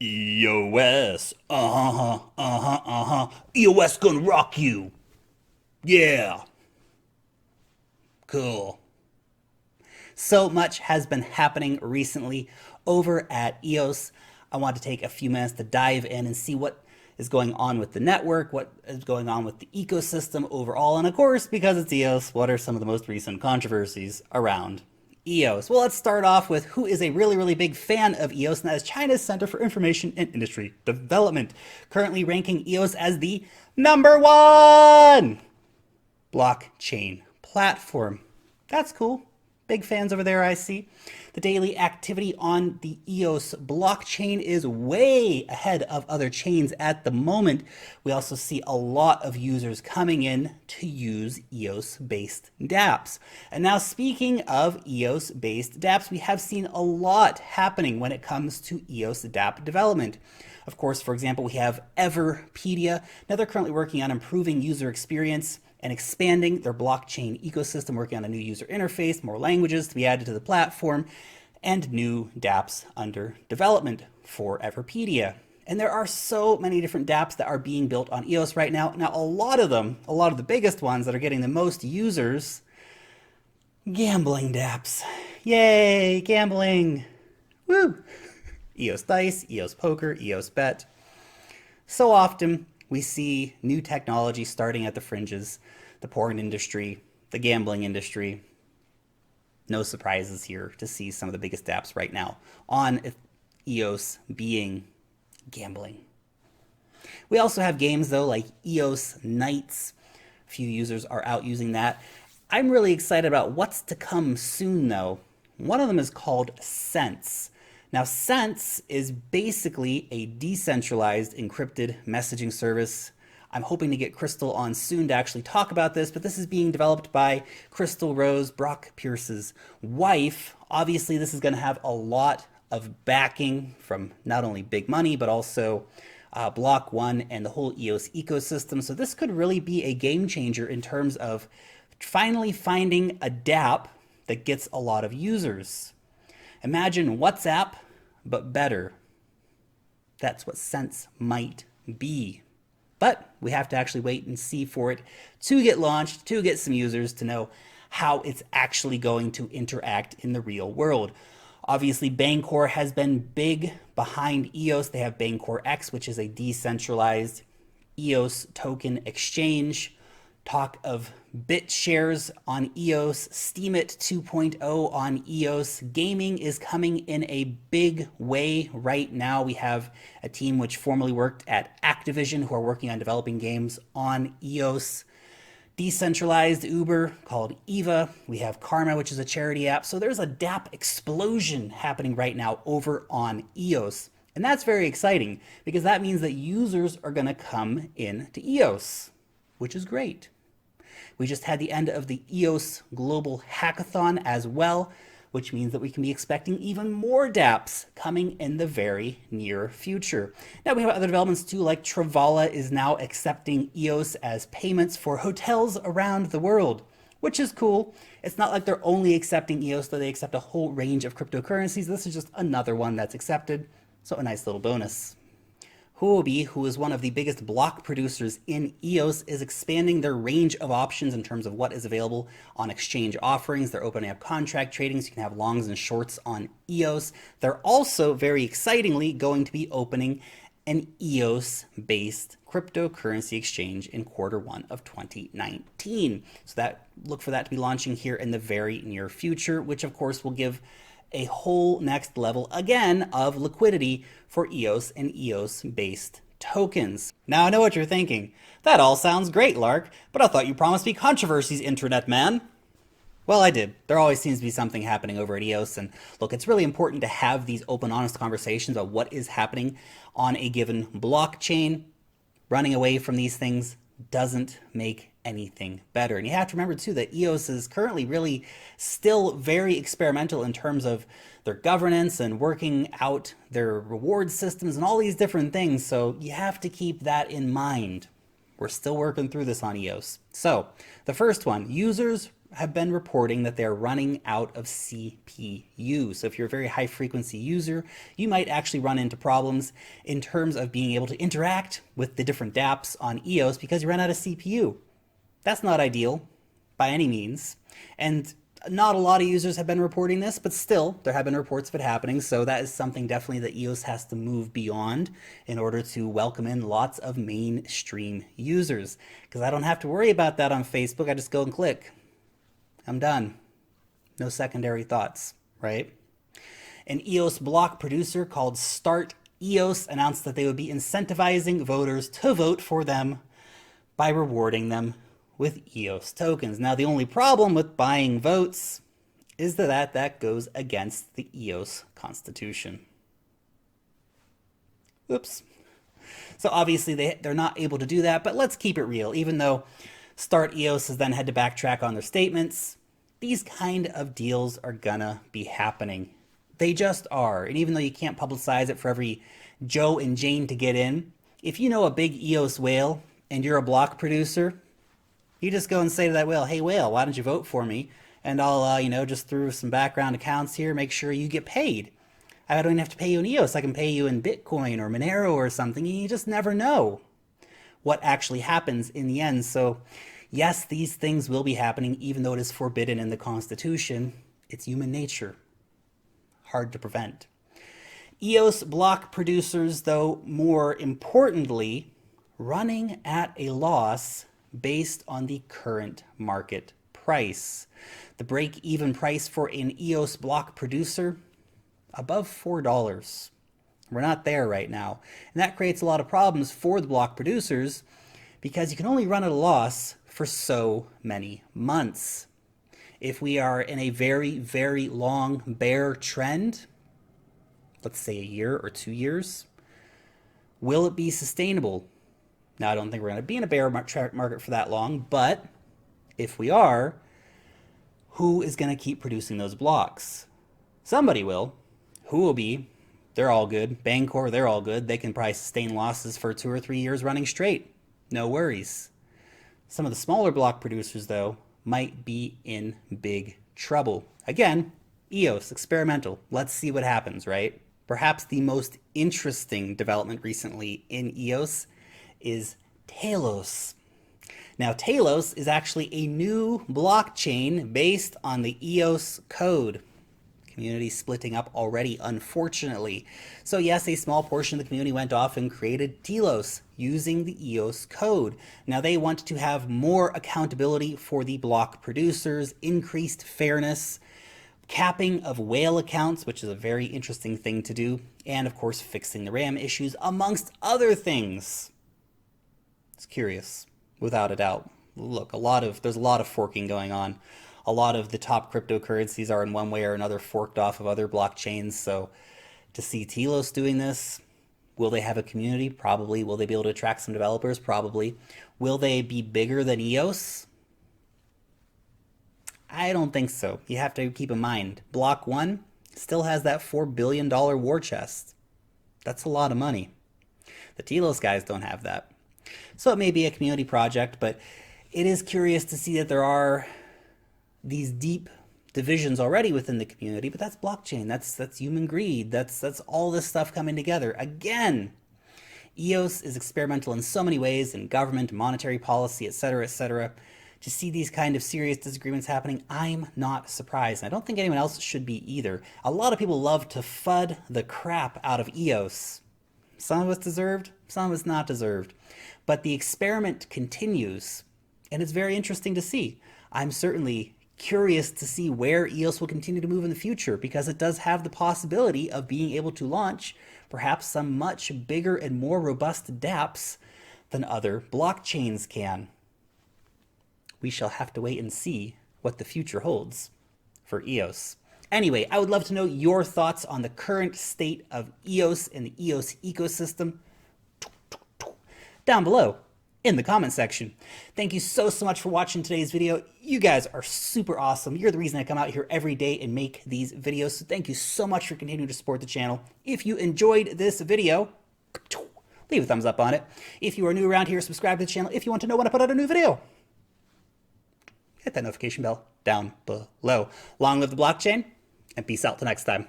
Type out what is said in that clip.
EOS. EOS gonna rock you. Yeah. Cool. So much has been happening recently over at EOS. I want to take a few minutes to dive in and see what is going on with the network, what is going on with the ecosystem overall, and of course, because it's EOS, what are some of the most recent controversies around EOS? Well, let's start off with who is a really big fan of EOS, and that is China's Center for Information and Industry Development, currently ranking EOS as the #1 blockchain platform. That's cool. Big fans over there, I see. The daily activity on the EOS blockchain is way ahead of other chains at the moment. We also see a lot of users coming in to use EOS-based dapps. And now speaking of EOS-based dapps, we have seen a lot happening when it comes to EOS dApp development. Of course, for example, we have Everpedia. Now they're currently working on improving user experience and expanding their blockchain ecosystem, working on a new user interface, more languages to be added to the platform, and new dApps under development for Everpedia. And there are so many different dApps that are being built on EOS right now. Now, a lot of the biggest ones that are getting the most users, gambling dApps. Yay, gambling. Woo! EOS Dice, EOS Poker, EOS Bet. So often, we see new technology starting at the fringes, the porn industry, the gambling industry. No surprises here to see some of the biggest dApps right now on EOS being gambling. We also have games though like EOS Nights. A few users are out using that. I'm really excited about what's to come soon though. One of them is called Sense. Now, Sense is basically a decentralized encrypted messaging service. I'm hoping to get Crystal on soon to actually talk about this, but this is being developed by Crystal Rose, Brock Pierce's wife. Obviously, this is going to have a lot of backing from not only big money, but also Block One and the whole EOS ecosystem. So this could really be a game changer in terms of finally finding a dApp that gets a lot of users. Imagine WhatsApp, but better. That's what Sense might be. But we have to actually wait and see for it to get launched, to get some users to know how it's actually going to interact in the real world. Obviously, Bancor has been big behind EOS. They have Bancor X, which is a decentralized EOS token exchange. Talk of BitShares on EOS, STEEMIT 2.0 on EOS. Gaming is coming in a big way right now. We have a team which formerly worked at Activision who are working on developing games on EOS. Decentralized Uber called Eva. We have Karma, which is a charity app. So there's a dApp explosion happening right now over on EOS. And that's very exciting because that means that users are going to come in to EOS, which is great. We just had the end of the EOS Global Hackathon as well, which means that we can be expecting even more dApps coming in the very near future. Now we have other developments too, like Travala is now accepting EOS as payments for hotels around the world, which is cool. It's not like they're only accepting EOS, though they accept a whole range of cryptocurrencies. This is just another one that's accepted, so a nice little bonus. Huobi, who is one of the biggest block producers in EOS, is expanding their range of options in terms of what is available on exchange offerings. They're opening up contract trading so you can have longs and shorts on EOS. They're also, very excitingly, going to be opening an EOS-based cryptocurrency exchange in Q1 of 2019. So look for that to be launching here in the very near future, which of course will give a whole next level, again, of liquidity for EOS and EOS-based tokens. Now, I know what you're thinking. That all sounds great, Lark, but I thought you promised me controversies, internet man. Well, I did. There always seems to be something happening over at EOS, and look, it's really important to have these open, honest conversations about what is happening on a given blockchain. Running away from these things doesn't make anything better. And you have to remember too that EOS is currently really still very experimental in terms of their governance and working out their reward systems and all these different things. So you have to keep that in mind. We're still working through this on EOS. So the first one, users have been reporting that they're running out of CPU. So if you're a very high frequency user, you might actually run into problems in terms of being able to interact with the different dApps on EOS because you run out of CPU. That's not ideal by any means. And not a lot of users have been reporting this, but still, there have been reports of it happening, so that is something definitely that EOS has to move beyond in order to welcome in lots of mainstream users. Because I don't have to worry about that on Facebook, I just go and click. I'm done. No secondary thoughts, right? An EOS block producer called Start EOS announced that they would be incentivizing voters to vote for them by rewarding them with EOS tokens. Now, the only problem with buying votes is that goes against the EOS constitution. Oops. So obviously they're not able to do that, but let's keep it real. Even though Start EOS has then had to backtrack on their statements, these kind of deals are gonna be happening. They just are. And even though you can't publicize it for every Joe and Jane to get in, if you know a big EOS whale and you're a block producer, you just go and say to that whale, hey whale, why don't you vote for me? And I'll, just through some background accounts here, make sure you get paid. I don't even have to pay you in EOS. I can pay you in Bitcoin or Monero or something. You just never know what actually happens in the end. So yes, these things will be happening, even though it is forbidden in the Constitution. It's human nature. Hard to prevent. EOS block producers, though, more importantly, running at a loss based on the current market price. The break-even price for an EOS block producer, above $4. We're not there right now. And that creates a lot of problems for the block producers because you can only run at a loss for so many months. If we are in a very, very long bear trend, let's say a year or 2 years, will it be sustainable? Now, I don't think we're going to be in a bear market for that long, but if we are, who is going to keep producing those blocks? Somebody will. Who will be? They're all good. Bancor, they're all good. They can probably sustain losses for 2 or 3 years running straight. No worries. Some of the smaller block producers, though, might be in big trouble. Again, EOS, experimental. Let's see what happens, right? Perhaps the most interesting development recently in EOS is Talos. Now, Talos is actually a new blockchain based on the EOS code. Community splitting up already, unfortunately. So yes, a small portion of the community went off and created Telos using the EOS code. Now they want to have more accountability for the block producers, increased fairness, capping of whale accounts, which is a very interesting thing to do, and of course fixing the RAM issues, amongst other things. It's curious, without a doubt. Look, there's a lot of forking going on. A lot of the top cryptocurrencies are in one way or another forked off of other blockchains. So to see Telos doing this, will they have a community? Probably. Will they be able to attract some developers? Probably. Will they be bigger than EOS? I don't think so. You have to keep in mind, Block 1 still has that $4 billion war chest. That's a lot of money. The Telos guys don't have that. So it may be a community project, but it is curious to see that there are these deep divisions already within the community, but that's blockchain. That's human greed. That's all this stuff coming together. Again, EOS is experimental in so many ways in government, monetary policy, etc., etc. To see these kind of serious disagreements happening, I'm not surprised. And I don't think anyone else should be either. A lot of people love to FUD the crap out of EOS. Some of it's deserved, some of it's not deserved. But the experiment continues, and it's very interesting to see. I'm certainly curious to see where EOS will continue to move in the future, because it does have the possibility of being able to launch perhaps some much bigger and more robust dApps than other blockchains can. We shall have to wait and see what the future holds for EOS. Anyway, I would love to know your thoughts on the current state of EOS and the EOS ecosystem down below in the comment section. Thank you so much for watching today's video. You guys are super awesome. You're the reason I come out here every day and make these videos. So thank you so much for continuing to support the channel. If you enjoyed this video, leave a thumbs up on it. If you are new around here, subscribe to the channel. If you want to know when I put out a new video, hit that notification bell. down below. Long live the blockchain, and peace out till next time.